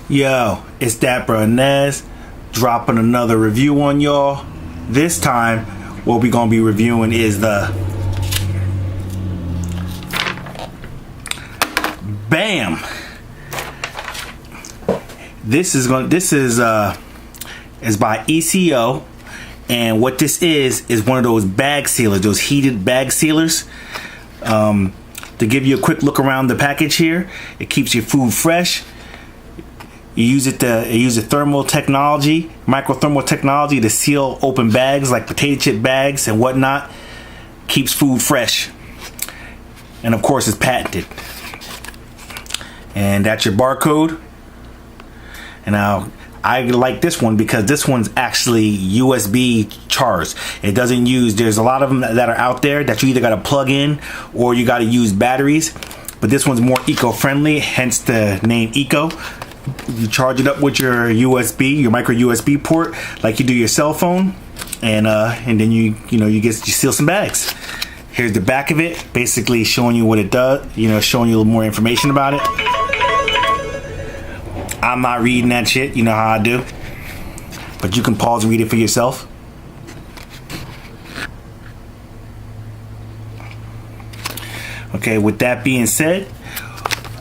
Yo, it's that bro Nez dropping another review on y'all. This time, what we gonna be reviewing is the Bam. This is by ECO, and what this is one of those bag sealers, those heated bag sealers. To give you a quick look around the package here, it keeps your food fresh. You use it thermal technology, microthermal technology to seal open bags like potato chip bags and whatnot. Keeps food fresh. And of course it's patented. And that's your barcode. And now I like this one because this one's actually USB charged. It doesn't use, there's a lot of them that are out there that you either got to plug in or you got to use batteries. But this one's more eco-friendly, hence the name Eco. You charge it up with your USB, your micro USB port, like you do your cell phone, and then you seal some bags. Here's the back of it, basically showing you what it does. Showing you a little more information about it. I'm not reading that shit. You know how I do. But you can pause and read it for yourself. Okay, with that being said,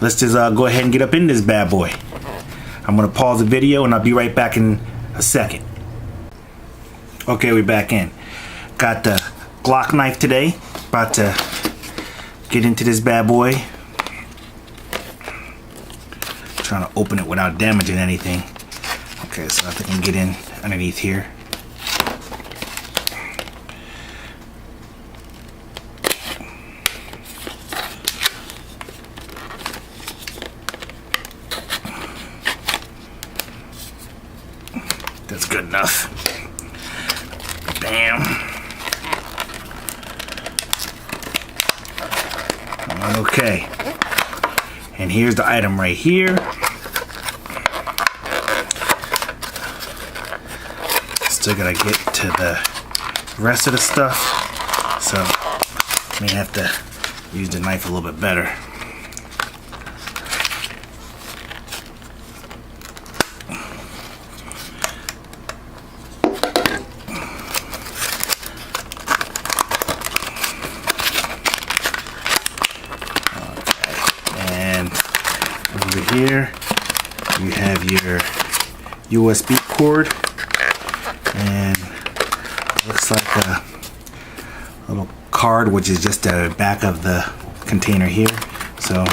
let's just go ahead and get up in this bad boy. I'm gonna pause the video and I'll be right back in a second. Okay, we're back in. Got the Glock knife today. About to get into this bad boy. Trying to open it without damaging anything. Okay, so I think I can get in underneath here. That's good enough. Bam. Okay. And here's the item right here. Still gotta get to the rest of the stuff, so I may have to use the knife a little bit better. Over here you have your USB cord, and it looks like a little card, which is just the back of the container here, so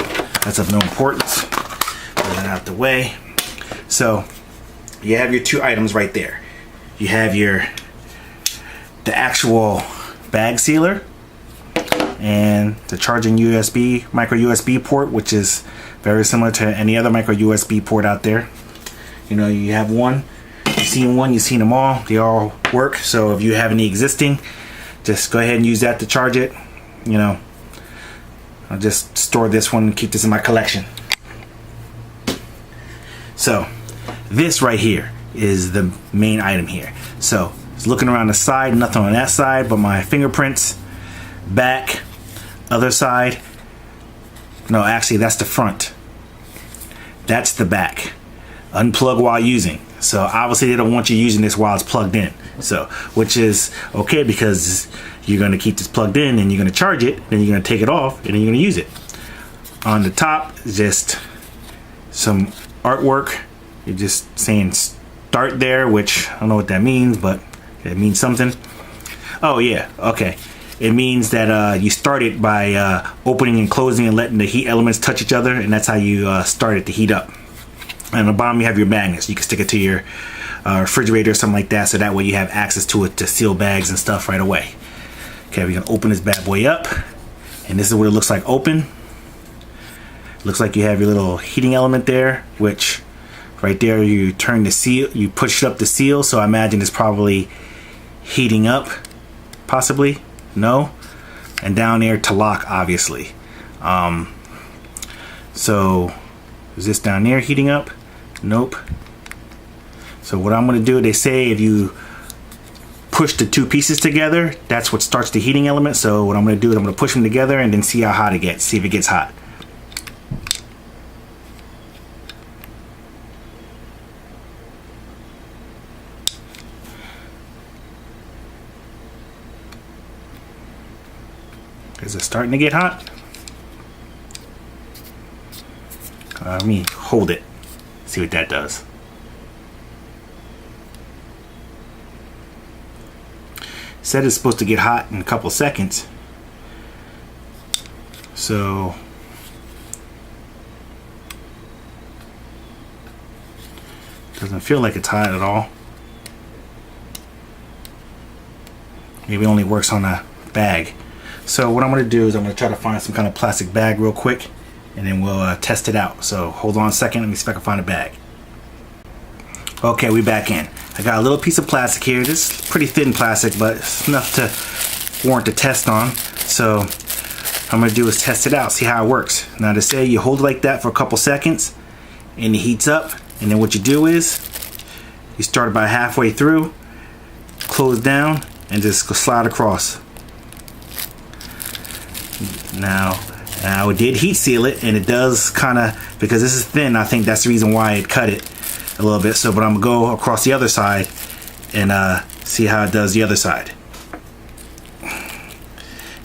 that's of no importance. Get that out the way. So you have your two items right there. You have the actual bag sealer and the charging USB, micro USB port, which is very similar to any other micro USB port out there. You have one, you've seen them all, they all work. So if you have any existing, just go ahead and use that to charge it. I'll just store this one and keep this in my collection. So this right here is the main item here. So it's looking around the side, nothing on that side but my fingerprints. Back, other side. No, actually that's the front. That's the back. Unplug while using. So obviously they don't want you using this while it's plugged in. So, which is okay because you're going to keep this plugged in and you're going to charge it, then you're going to take it off and then you're going to use it. On the top, just some artwork. You're just saying start there, which I don't know what that means, but it means something. Oh yeah, okay. It means that you start it by opening and closing and letting the heat elements touch each other, and that's how you start it to heat up. And on the bottom you have your magnets. You can stick it to your refrigerator or something like that, so that way you have access to it to seal bags and stuff right away. Okay, we're gonna open this bad boy up, and this is what it looks like open. Looks like you have your little heating element there, which right there you turn the seal, you push up the seal, so I imagine it's probably heating up, possibly. No, and down there to lock, obviously. So is this down there heating up? Nope. So what I'm going to do, they say if you push the two pieces together, that's what starts the heating element. So what I'm going to do is I'm going to push them together and then see how hot it gets. See if it gets hot. Is it starting to get hot? Let me hold it. See what that does. Said it's supposed to get hot in a couple seconds. So doesn't feel like it's hot at all. Maybe it only works on a bag. So what I'm going to do is I'm going to try to find some kind of plastic bag real quick, and then we'll test it out. So hold on a second, let me see if I can find a bag. Okay, we back in. I got a little piece of plastic here. This is pretty thin plastic, but it's enough to warrant a test on. So what I'm going to do is test it out, see how it works. Now to say, you hold it like that for a couple seconds and it heats up, and then what you do is you start about halfway through, close down, and just go slide across. Now it did heat seal it, and it does kind of, because this is thin, I think that's the reason why it cut it a little bit. So but I'm gonna go across the other side and see how it does the other side.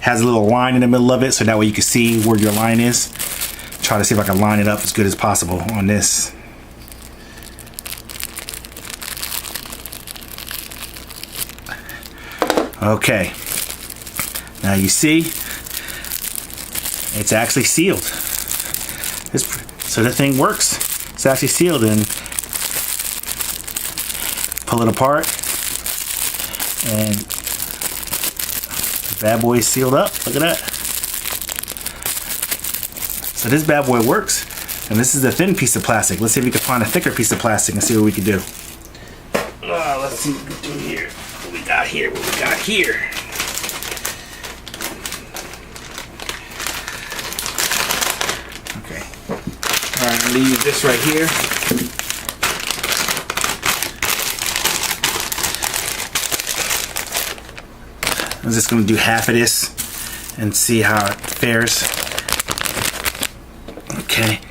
Has a little line in the middle of it, so that way you can see where your line is. Try to see if I can line it up as good as possible on this. Okay, now you see it's actually sealed. So the thing works. It's actually sealed, and pull it apart, and the bad boy is sealed up. Look at that. So this bad boy works, and this is a thin piece of plastic. Let's see if we can find a thicker piece of plastic and see what we can do. Let's see what we can do here. What we got here? Okay. All right, I'm gonna use this right here. I'm just going to do half of this and see how it fares. Okay,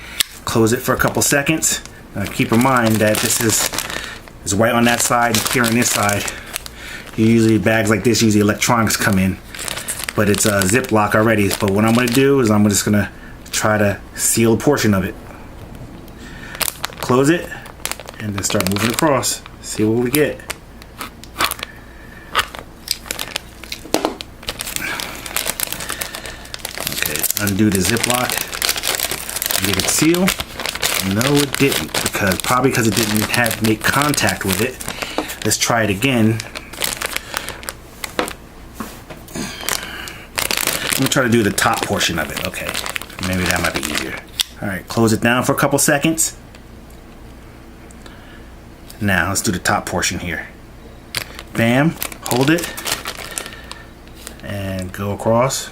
close it for a couple seconds. Now keep in mind that this is white on that side and clear on this side. Usually bags like this, usually electronics come in, but it's a Ziploc already. But what I'm going to do is I'm just going to try to seal a portion of it. Close it and then start moving across. See what we get. Undo the Ziploc and get it sealed. No, it didn't, probably because it didn't make contact with it. Let's try it again. I'm gonna try to do the top portion of it. Okay, maybe that might be easier. All right, close it down for a couple seconds. Now let's do the top portion here. Bam, hold it and go across.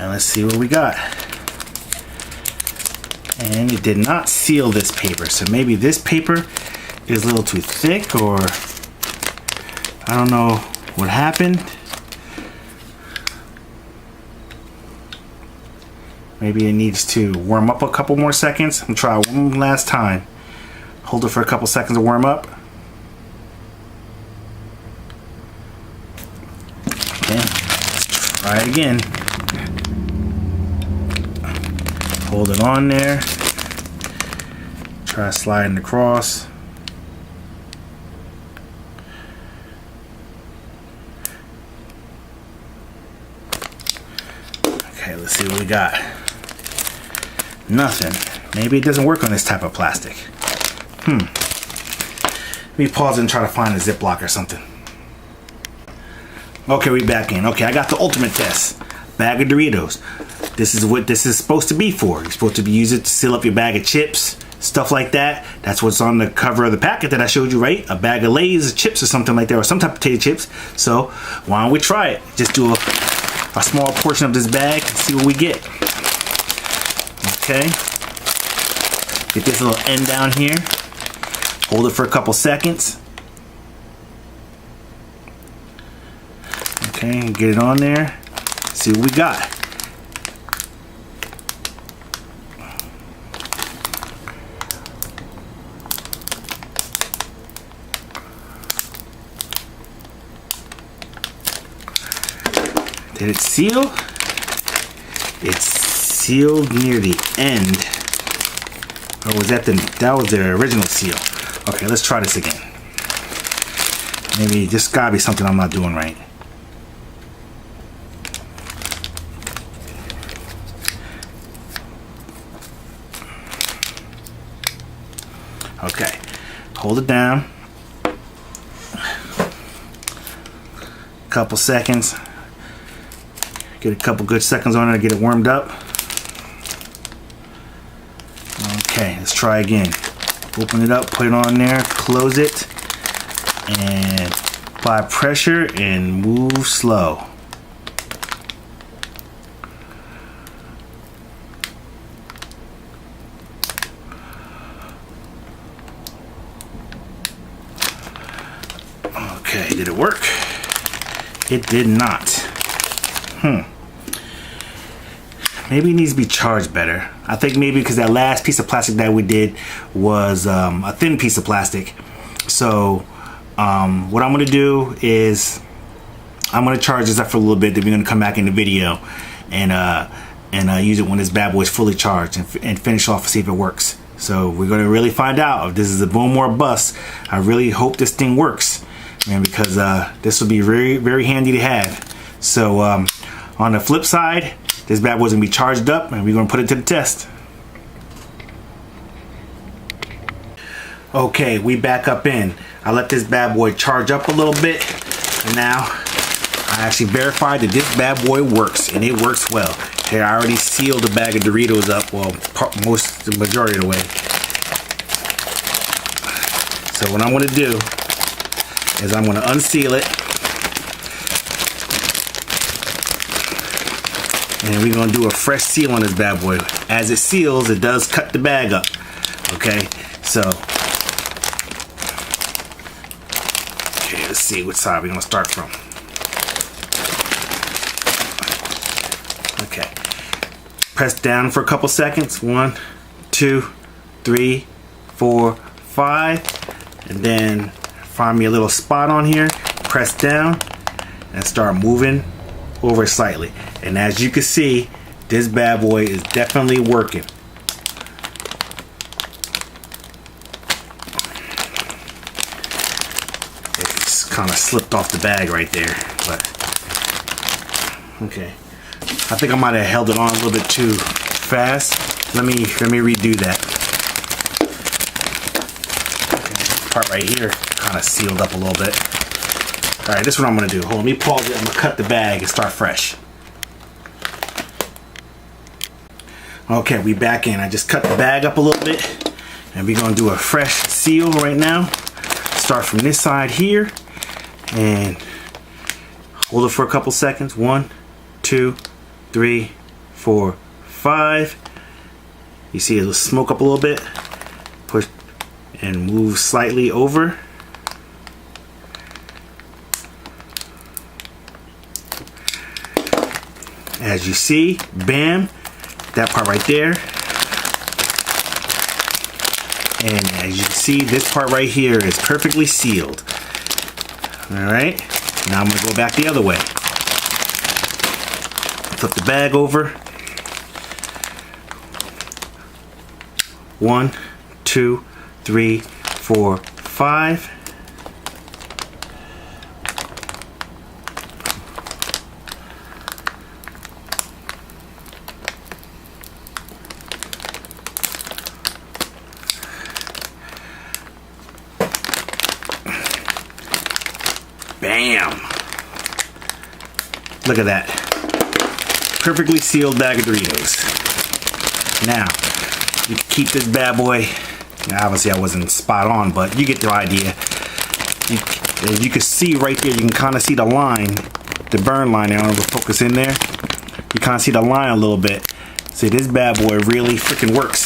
And let's see what we got. And it did not seal this paper, so maybe this paper is a little too thick, or I don't know what happened. Maybe it needs to warm up a couple more seconds. I'm gonna try one last time. Hold it for a couple seconds to warm up. Okay, let's try it again. Hold it on there. Try sliding across. Okay, let's see what we got. Nothing. Maybe it doesn't work on this type of plastic. Let me pause and try to find a Ziploc or something. Okay, we back in. Okay, I got the ultimate test. Bag of Doritos. This is what this is supposed to be for. You're supposed to use it to seal up your bag of chips, stuff like that. That's what's on the cover of the packet that I showed you, right? A bag of Lay's chips or something like that, or some type of potato chips. So why don't we try it? Just do a small portion of this bag and see what we get. Okay. Get this little end down here. Hold it for a couple seconds. Okay, get it on there. See what we got. Did it seal? It's sealed near the end. Or was that was the original seal? Okay, let's try this again. Maybe this gotta be something I'm not doing right. Okay, hold it down. Couple seconds. Get a couple good seconds on it to get it warmed up. Okay, let's try again. Open it up, put it on there, close it, and apply pressure and move slow. Okay, did it work? It did not. Maybe it needs to be charged better. I think maybe because that last piece of plastic that we did was a thin piece of plastic. So what I'm going to do is I'm going to charge this up for a little bit. Then we're going to come back in the video and use it when this bad boy is fully charged and finish off and see if it works. So we're going to really find out if this is a boom or a bust. I really hope this thing works, man, because this will be very, very handy to have. So on the flip side, this bad boy's gonna be charged up and we're gonna put it to the test. Okay, we back up in. I let this bad boy charge up a little bit, and now I actually verified that this bad boy works, and it works well. Here, I already sealed the bag of Doritos up, well, the majority of the way. So what I'm gonna do is I'm gonna unseal it. And we're gonna do a fresh seal on this bad boy. As it seals, it does cut the bag up. Okay, so let's see which side we're gonna start from. Okay, press down for a couple seconds. 1, 2, 3, 4, 5, and then find me a little spot on here. Press down and start moving over slightly. And as you can see, this bad boy is definitely working. It's kind of slipped off the bag right there, but okay. I think I might have held it on a little bit too fast. Let me redo that. Okay, this part right here kind of sealed up a little bit. All right, this is what I'm gonna do. Hold on, let me pause it. I'm gonna cut the bag and start fresh. Okay, we back in. I just cut the bag up a little bit, and we're gonna do a fresh seal right now. Start from this side here, and hold it for a couple seconds. 1, 2, 3, 4, 5. You see it'll smoke up a little bit. Push and move slightly over. As you see, bam. That part right there, and as you can see, this part right here is perfectly sealed. All right, now I'm gonna go back the other way. Flip the bag over. 1, 2, 3, 4, 5. Bam! Look at that. Perfectly sealed bag of Doritos. Now, you can keep this bad boy. Now, obviously, I wasn't spot on, but you get the idea. As you can see right there, you can kind of see the line, the burn line there. I'm gonna focus in there. You kind of see the line a little bit. See, this bad boy really freaking works.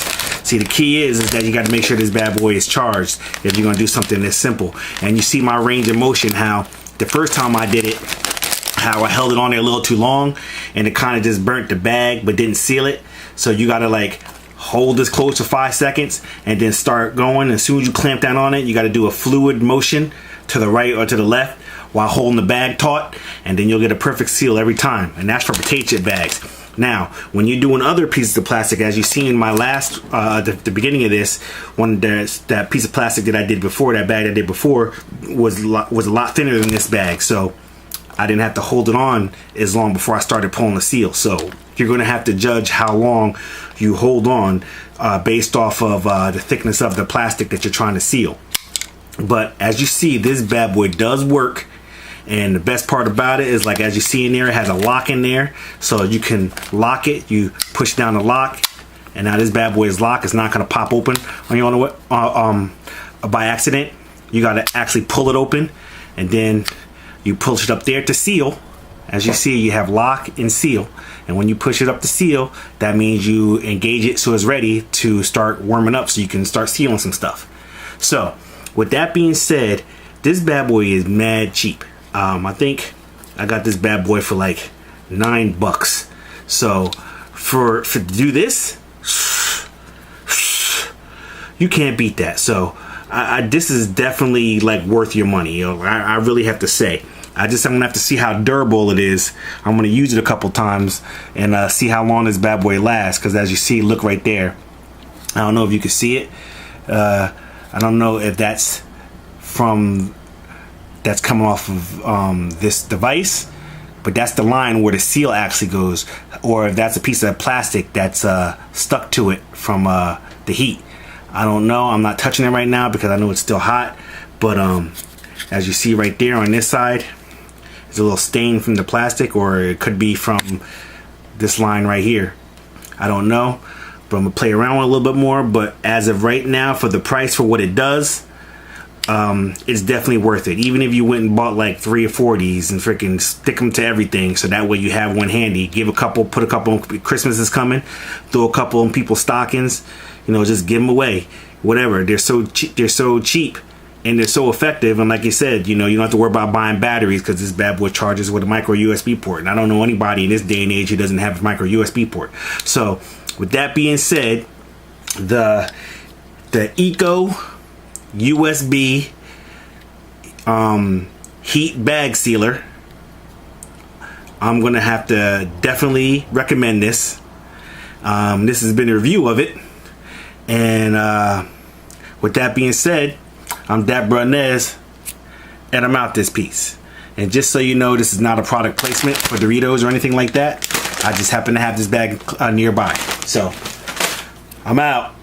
See, the key is that you got to make sure this bad boy is charged if you're gonna do something this simple. And you see my range of motion, how the first time I did it, how I held it on there a little too long, and it kind of just burnt the bag but didn't seal it. So you got to like hold this close to 5 seconds and then start going. As soon as you clamp down on it, you got to do a fluid motion to the right or to the left while holding the bag taut, and then you'll get a perfect seal every time. And that's for potato chip bags. Now, when you're doing other pieces of plastic, as you see in my last, the beginning of this, that piece of plastic that I did before, that bag I did before, was a lot thinner than this bag. So I didn't have to hold it on as long before I started pulling the seal. So you're going to have to judge how long you hold on based off of the thickness of the plastic that you're trying to seal. But as you see, this bad boy does work. And the best part about it is, like, as you see in there, it has a lock in there, so you can lock it. You push down the lock, and now this bad boy is locked. It's not going to pop open on you by accident. You got to actually pull it open, and then you push it up there to seal. As you see, you have lock and seal, and when you push it up to seal, that means you engage it so it's ready to start warming up, so you can start sealing some stuff. So with that being said, this bad boy is mad cheap. I think I got this bad boy for like $9. So to do this, you can't beat that. So this is definitely like worth your money. You know, I really have to say. I'm gonna have to see how durable it is. I'm gonna use it a couple times and see how long this bad boy lasts. Because as you see, look right there. I don't know if you can see it. I don't know if that's coming off of this device, but that's the line where the seal actually goes, or if that's a piece of plastic that's stuck to it from the heat. I don't know. I'm not touching it right now because I know it's still hot, but as you see right there on this side, there's a little stain from the plastic, or it could be from this line right here. I don't know, but I'm gonna play around with it a little bit more. But as of right now, for the price, for what it does, it's definitely worth it. Even if you went and bought like 3 or 4 of these and freaking stick them to everything, so that way you have one handy. Give a couple, put a couple. Christmas is coming. Throw a couple in people's stockings. You know, just give them away. Whatever. They're so cheap. They're so cheap, and they're so effective. And like you said, you know, you don't have to worry about buying batteries because this bad boy charges with a micro USB port. And I don't know anybody in this day and age who doesn't have a micro USB port. So with that being said, the Eco USB heat bag sealer, I'm gonna have to definitely recommend this. This has been a review of it, and with that being said, I'm Dat Brunez, and I'm out this piece. And just so you know, this is not a product placement for Doritos or anything like that. I just happen to have this bag nearby, so I'm out.